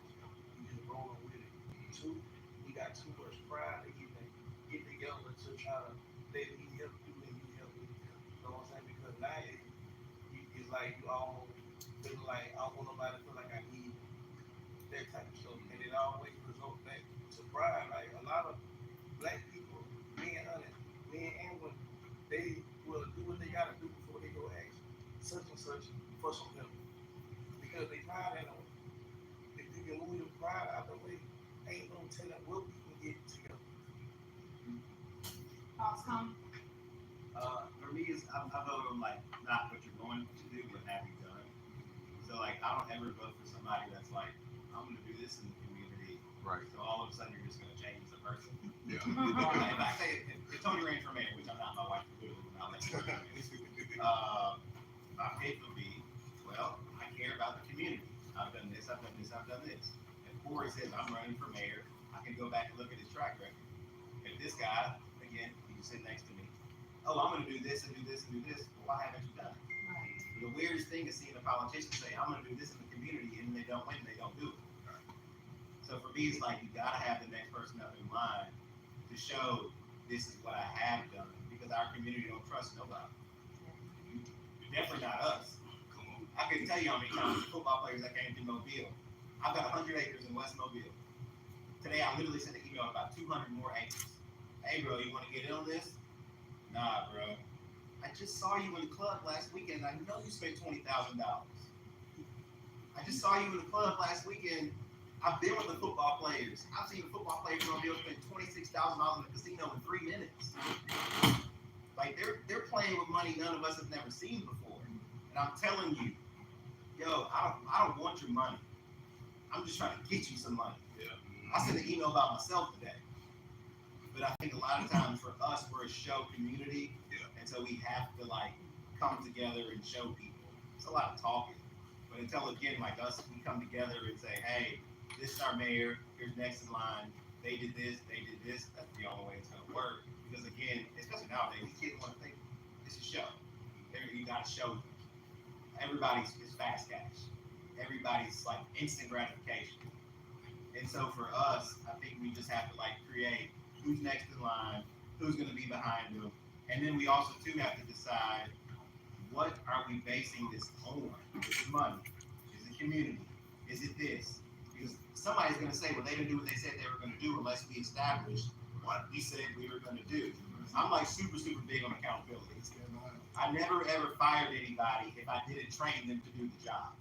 C: We just rolling with it. 2, we got too much pride to get together to try to let me help you and you help me. You know what I'm saying? Because now it's like you almost feel like I don't want nobody to feel like I need that type of stuff. And it always results back to pride. Like a lot of black people, men and women, they will do what they gotta do before they go ask such and such for some help. Because they pride that on. If you can move your pride out the way, ain't no telling what we can get together.
A: Thoughts, Tom?
H: For me, I vote on like not what you're going to do, but have you done it. So like I don't ever vote for somebody that's like, I'm going to do this in the community.
E: Right.
H: So all of a sudden you're just going to change the person.
B: Yeah.
H: If I say if Tony ran for mayor, which I'm not, my wife would do, I'll let you know. My pick would be, well, I care about the community. I've done this, I've done this, I've done this. If Corey says I'm running for mayor, I can go back and look at his track record. If this guy, again, he can sit next to me, oh, I'm going to do this and do this and do this, well, why haven't you done it? Right. The weirdest thing is seeing a politician say, I'm going to do this in the community, and they don't win, they don't do it. Right. So for me, it's like you got to have the next person up in line to show this is what I have done, because our community don't trust nobody. Definitely not us. I can tell you how many times football players that came to Mobile. I've got 100 acres in West Mobile. Today, I literally sent an email about 200 more acres. Hey, bro, you want to get in on this? Nah, bro. I just saw you in the club last weekend. I know you spent $20,000. I just saw you in the club last weekend. I've been with the football players. I've seen the football players on Mobile spend $26,000 in the casino in 3 minutes. Like they're playing with money none of us have never seen before. And I'm telling you, yo, I don't want your money. I'm just trying to get you some money. Yeah. I sent an email about myself today. But I think a lot of times for us, we're a show community, and so we have to like come together and show people. It's a lot of talking, but until again, like us, we come together and say, hey, this is our mayor. Here's next in line. They did this. They did this. That's the only way it's gonna work. Because again, especially nowadays, these kids want to think it's a show. You got to show them. Everybody's is fast cash. Everybody's like instant gratification. And so for us, I think we just have to like create who's next in line, who's going to be behind them, and then we also too have to decide what are we basing this on? Is it money? Is it community? Is it this? Because somebody's going to say, well, they didn't do what they said they were going to do unless we established what we said we were going to do. I'm like super big on accountability. I never ever fired anybody if I didn't train them to do the job.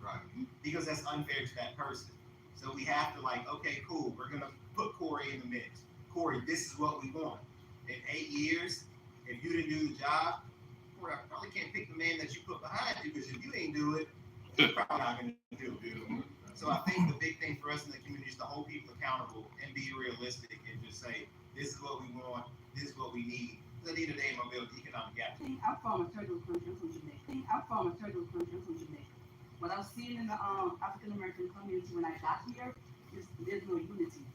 B: Right.
H: Because that's unfair to that person. So we have to like, okay, cool. We're gonna put Corey in the mix. Corey, this is what we want. In 8 years, if you didn't do the job, Corey, I probably can't pick the man that you put behind you because if you ain't do it, you're probably not gonna do it. So I think the big thing for us in the community is to hold people accountable and be realistic and just say, this is what we want, this is what we need. At the end of the day, I'm gonna build economic gap.
I: I'm from a third world country. I'm from Jamaica. What I've seen in the African American community when I got here is there's no unity.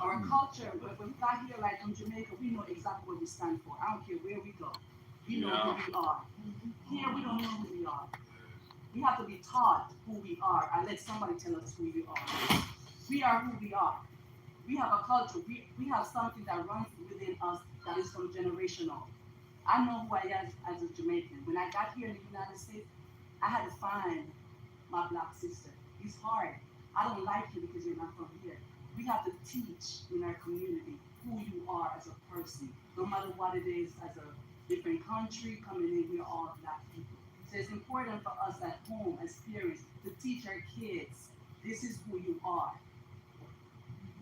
I: Our culture, when we got here, like from Jamaica, we know exactly what we stand for. I don't care where we go. We know who we are. Here, we don't know who we are. We have to be taught who we are and let somebody tell us who we are. We are who we are. We have a culture. We have something that runs within us that is from generational. I know who I am as a Jamaican. When I got here in the United States, I had to find my black sister. It's hard. I don't like you because you're not from here. We have to teach in our community who you are as a person, no matter what it is, as a different country coming in, we're all black people. So it's important for us at home as parents to teach our kids, this is who you are.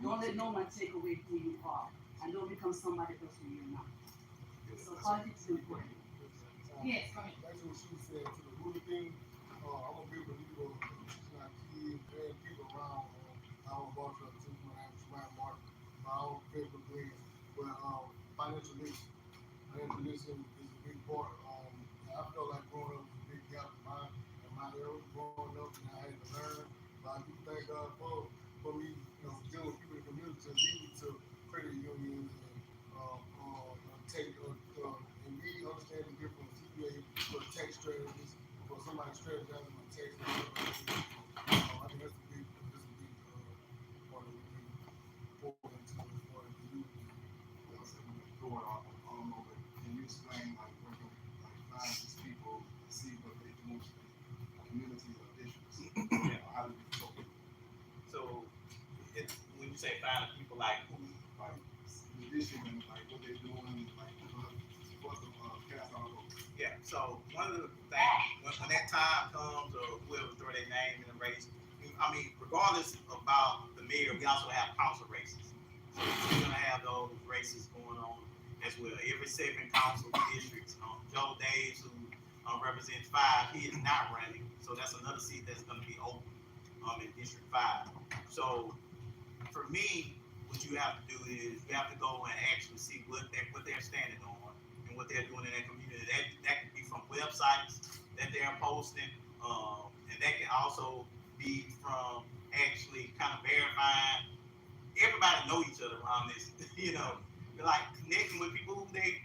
I: Don't let no one take away who you are, and don't become somebody else who you're not. So politics is important.
A: Yes, go ahead.
C: That's what she said to the Buddha thing. I'm a big believer of teaching our kids and people around our Barber Shop Talk, my name is Ryan Martin, my own favorite brand. But financial literacy is a big part. And I felt like growing up was a big gap in my era growing up, and I had to learn. But I do thank God for me, dealing with people in the community to lead me to credit unions and take and me understand the difference. CPA for tax strategies, for somebody strategizing with tax. I think that's a big part of the important to the community.
F: Going off, I don't know, but can you explain like working like find these people to see what they do in the community of issues? How do we go?
D: So it's when you say find people like who,
F: Like the issue and like what they're doing, like what's the cast all over.
D: yeah. So one of the things when that time comes or whoever throw their name in the race, I mean, regardless about the mayor, we also have council races. So we're gonna have those races going on as well. Every 7 council districts. Joe Daves, who represents 5, he is not running, so that's another seat that's gonna be open in District 5. So for me, what you have to do is you have to go and actually see what they're standing on and what they're doing in that community. That could be from websites that they're posting, and that can also be from actually kind of verifying. Everybody know each other around this, like connecting with people who they,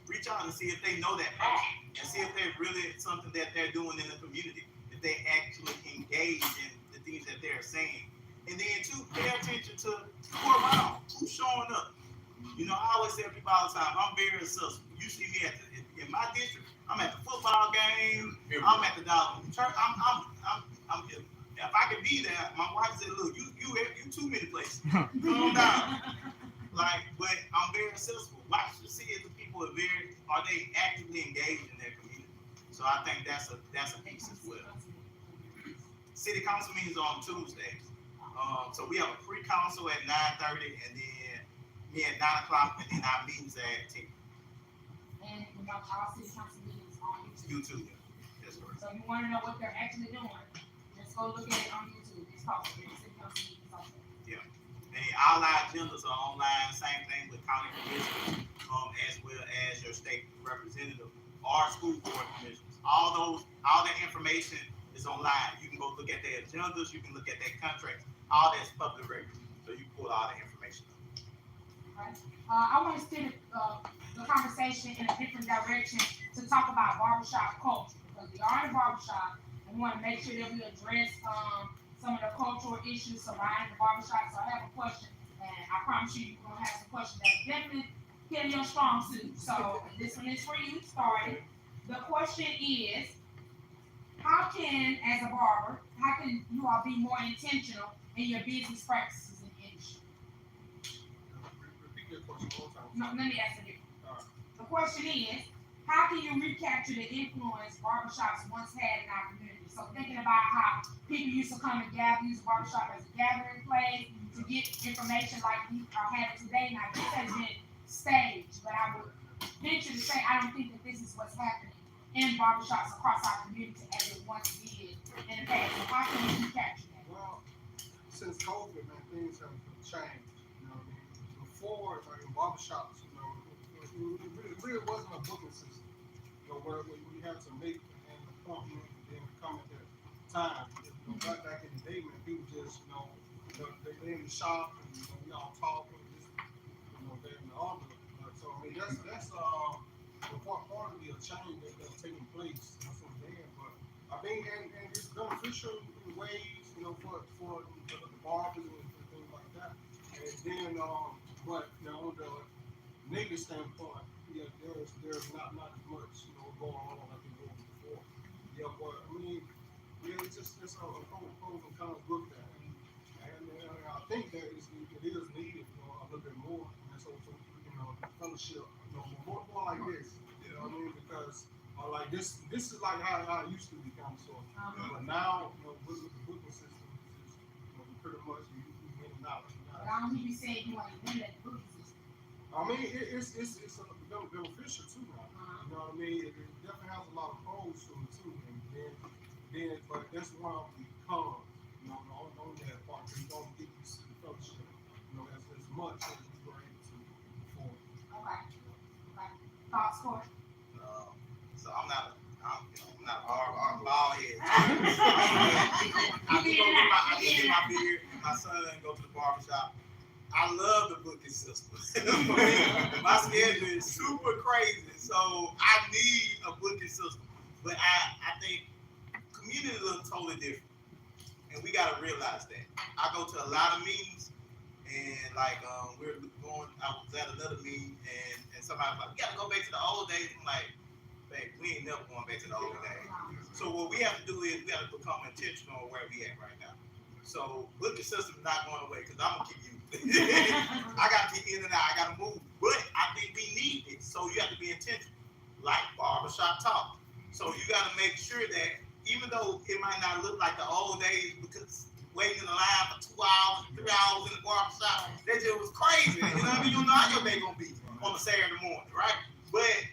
D: reach out and see if they know that person and see if they're really something that they're doing in the community, if they actually engage in the things that they're saying. And then too, pay attention to who around, who's showing up. I always tell people all the time, I'm very accessible. You see me in my district, I'm at the football game, I'm at the Dollar Church, I'm if I could be there, my wife said, look, you too many places. Calm down. But I'm very accessible. Watch to see if the people are they actively engaged in their community. So I think that's a piece as well. City council meetings on Tuesdays. So we have a pre-council at 9:30, and then me at 9 o'clock, and then our meetings at 10.
A: And we have our city council meetings on YouTube.
D: YouTube. That's correct.
A: So if you want to know what they're actually doing, just go look at it on YouTube. It's called the city council meetings.
D: And all our agendas are online. Same thing with county commissioners, as well as your state representative or school board commissioners. All that information is online. You can go look at their agendas. You can look at their contracts. All that's public record. So you pull all the information up.
A: Right. I want to steer the conversation in a different direction to talk about barbershop culture because we are in a barbershop and we want to make sure that we address some of the cultural issues surrounding the barbershop. So I have a question, and I promise you, you're gonna have some questions that definitely hit your strong suit. So this one is for you. Starting. The question is, how can, as a barber, how can you all be more intentional in your business practices in the industry?
C: Repeat your question one more time.
A: No, let me ask it again.
C: All right.
A: The question is, how can you recapture the influence barbershops once had in our community? So thinking about how people used to come and gather, use the barbershop as a gathering place to get information like we are having today. Now this has been staged, but I would venture to say I don't think that this is what's happening in barbershops across our community as it once did in the past. So how can we recapture that?
C: Well, since COVID, man, things have changed. You know what I mean? Before, like in barbershops, you know, it really wasn't a booking system. You know, where we had to make an appointment and then come at that time. You know, back in the day, man, people just, you know, they in the shop and, you know, we all talking, just, you know, they're in the other. So, I mean, that's the part of the change that's taking place. That's what I'm saying. But I mean, and it's beneficial in ways, you know, for the barbers and things like that. And then, but you know, on the negative standpoint, yeah, there's not as much, you know, going on like it was before. Yeah, but I mean, yeah, it's a pros and cons with that. And I think that it is needed, you know, a little bit more. And so you know, fellowship, you know, more like this. You know what I mean? Because like this is like how it used to be kind of sort. But now, you know, with the booking system, is you know, pretty much you in and out.
A: But I don't hear you say you want to limit the booking system.
C: I mean, it's beneficial too now. You know what I mean? It definitely has a lot of pros to it too. And then, but that's one of the cons. You know, on that part, you don't get this fellowship, you know, as much as you were able to before.
A: Okay. Thoughts, Corey?
D: So I'm not a barber. I'm a bald head. I get my beard and my son go to the barbershop. I love the booking system. My schedule is super crazy, so I need a booking system. But I think community looks totally different, and we gotta realize that. I go to a lot of meetings, and like we're going. I was at another meeting, and somebody was like, "We gotta go back to the old days." I'm like, "Babe, we ain't never going back to the old days." So what we have to do is we got to become intentional on where we at right now. So booking system is not going away because I'm gonna keep you. I gotta get in and out. I gotta move. But I think we need it. So you have to be intentional, like Barbershop Talk. So you gotta make sure that even though it might not look like the old days, because waiting in the line for 2 hours, 3 hours in the barbershop, that just was crazy. You know what I mean? You don't know how your day gonna be on a Saturday morning, right? But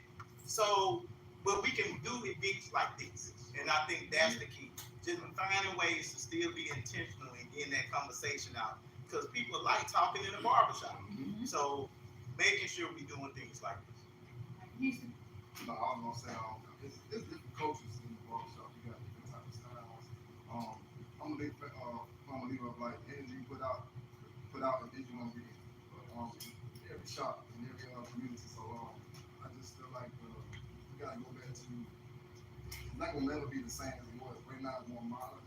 D: we can do events like this. And I think that's the key. Just finding ways to still be intentional and getting that conversation out. Because people like talking in the barbershop. Mm-hmm. So making sure we're doing things like this.
F: No, I was gonna say, it's different cultures in the barbershop. You got different types of styles. I'm a big believer of like energy you put out and then you want to be every shop and every community. So I just feel like we gotta go back to. It's not gonna never be the same as it was. Right now, it's more modern.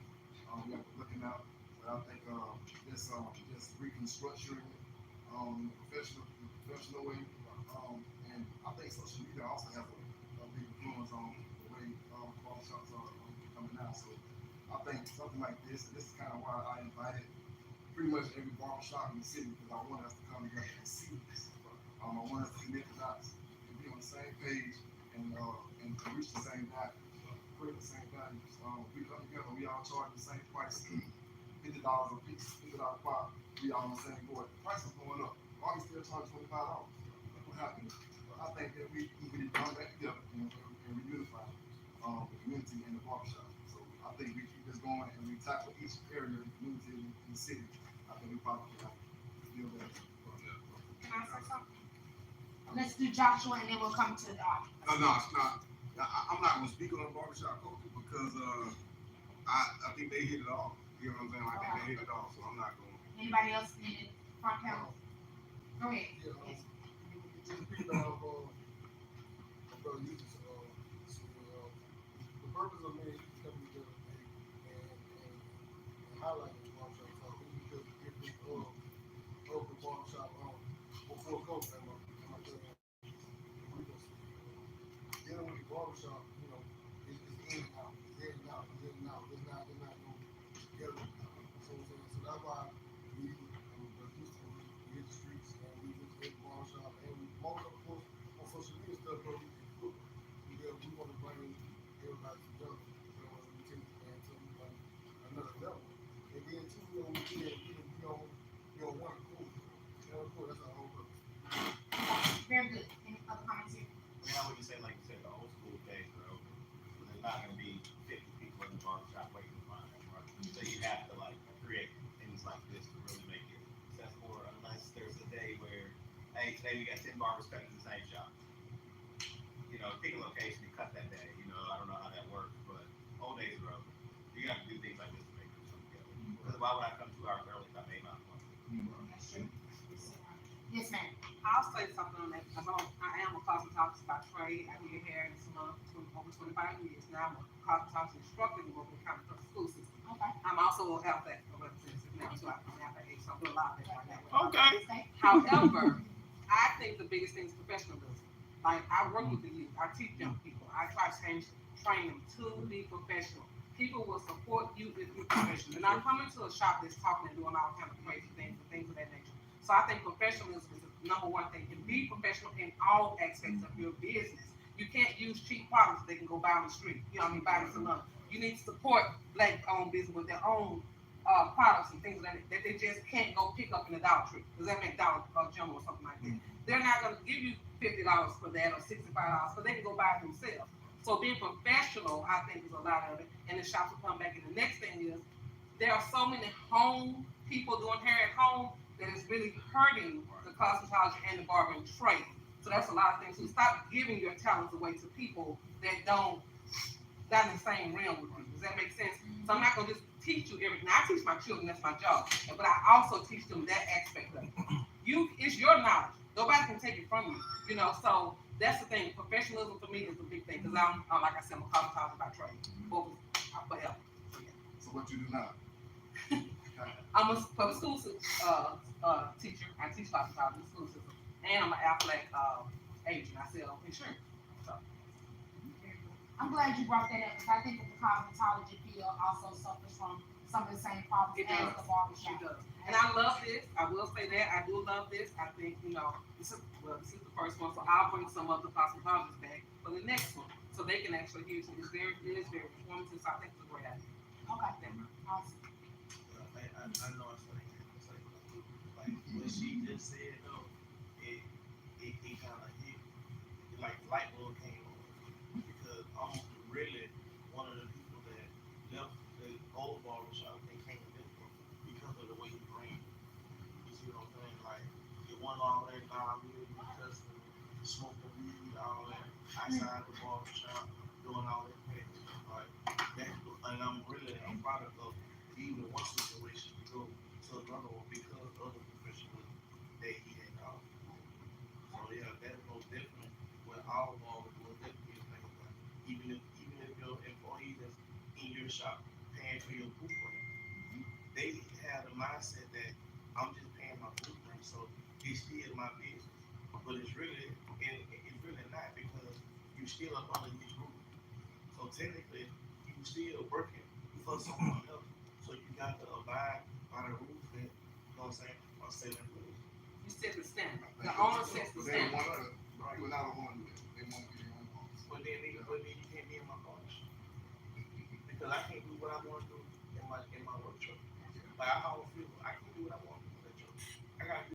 F: We have to looking out, but I think just reconstructing it, professional way. And I think social media also has a big influence on the way barbershops are coming out. So I think something like this is kind of why I invited pretty much every barbershop in the city because I want us to come together and see this. I want us to connect the dots and be on the same page and reach the same value, create the same values. We come together, we all charge the same price, $50 a piece, $50 a pop. We all on the same board. The price is going up. Why we still charge $25? What happened? I think that we need to come back together and reunify the community and the barbershop. So I think we keep this going and we tackle each area of the community in the city. I think we probably can deal with it.
A: can I say something? Let's do Joshua and then we'll come to the audience.
F: No, it's not. I'm not gonna speak on the barbershop culture because I think they hit it off. You know what I'm saying? I think they hit it off, so I'm not gonna.
A: Anybody else in front panel? Go ahead.
C: Yeah,
A: Yes.
C: just picking up brother Yusuf, the purpose of me coming together and highlighting the barbershop talk is because of different of the barbershop before COVID. I'm dealing with the barbershop, it's in and out, it's in and out, it's in and out. It's not going together. So that's why we hit the streets and we just hit the barbershop and we most of course on social media stuff, but we want to bring everybody together. So we take it to another level. And then too, one cool. That's our whole purpose.
A: Very good. Any other comments here?
H: Now when you say, like you said, the old school days are over, so there's not gonna be 50 people in the barbershop waiting to find them, right? So you have to like create things like this to really make it successful, unless there's a day where, hey, today we got 10 barbers cutting the same shop. Pick a location and cut that day. I don't know how that works, but old days are over. You have to do things like this to make them come together. Because why would I come 2 hours early if I made my money?
A: That's true. Yes, ma'am.
J: I'll say something on that. I am a cosmetologist by trade. I did hair in salon for over 25 years. Now I'm a cosmetologist instructor in the local county school system.
A: Okay.
J: I'm also an LFA representative now, so I'm an LFA, so I'm doing a lot of that right now.
A: Okay.
J: However, I think the biggest thing is professionalism. Like, I work with the youth. I teach young people. I try to train them to be professional. People will support you if you're professional. They're not coming to a shop that's talking and doing all kind of crazy things and things of that nature. So I think professionalism is the number one thing. You can be professional in all aspects of your business. You can't use cheap products they can go buy on the street. Buy in salon. You need to support black-owned business with their own products and things like that they just can't go pick up in the Dollar Tree. Does that make Dollar General or something like that? They're not going to give you $50 for that or $65, but they can go buy it themselves. So being professional, I think, is a lot of it. And the shops will come back. And the next thing is, there are so many home people doing hair at home that is really hurting the cosmetology and the barbering trade. So that's a lot of things. So stop giving your talents away to people that not in the same realm with you. Does that make sense? So I'm not going to just teach you everything. I teach my children, that's my job. But I also teach them that aspect of it. It's your knowledge. Nobody can take it from you. So that's the thing. Professionalism for me is a big thing because I'm like I said, I'm a cosmetologist by trade. Forever.
F: So what you do now?
J: I'm a public school teacher. I teach cosmetology in the school system. And I'm an athletic agent. I sell insurance. So.
A: I'm glad you brought that up because I think that the cosmetology field also suffers from some of the same problems as the barbershop.
J: It does. And I love this. I will say that. I do love this. I think, this is the first one, so I'll bring some of the cosmetologists back for the next one so they can actually hear it. It is very informative, so I think it's a great idea.
A: Okay. Awesome.
K: I know it's like what she just said though, it kind of hit, like light bulb came on because I'm really one of the people that left the old barbershop and came to this one because of the way you bring. You see what I'm saying? Like it wasn't all that really because smoking weed, all that outside the barbershop, doing all that crazy stuff like that. And I'm product of even one situation to go to another one because of the professionalism that he had got. So yeah, that's most definitely what all barbers will definitely think about. Even if your employee that's in your shop paying for your blueprint, they have the mindset that I'm just paying my blueprint, so it's still my business. But it's really not because you still up under his roof. So technically, you still working for someone else. So you got to abide by the rules that, I'm saying, are set in place.
J: You set the standard. The owner sets the standard.
F: Right. People not want to do that. They want to be their own boss.
K: But then you can't be in my partnership. Because I can't do what I want to do in my workshop. Like I don't feel I can do what I want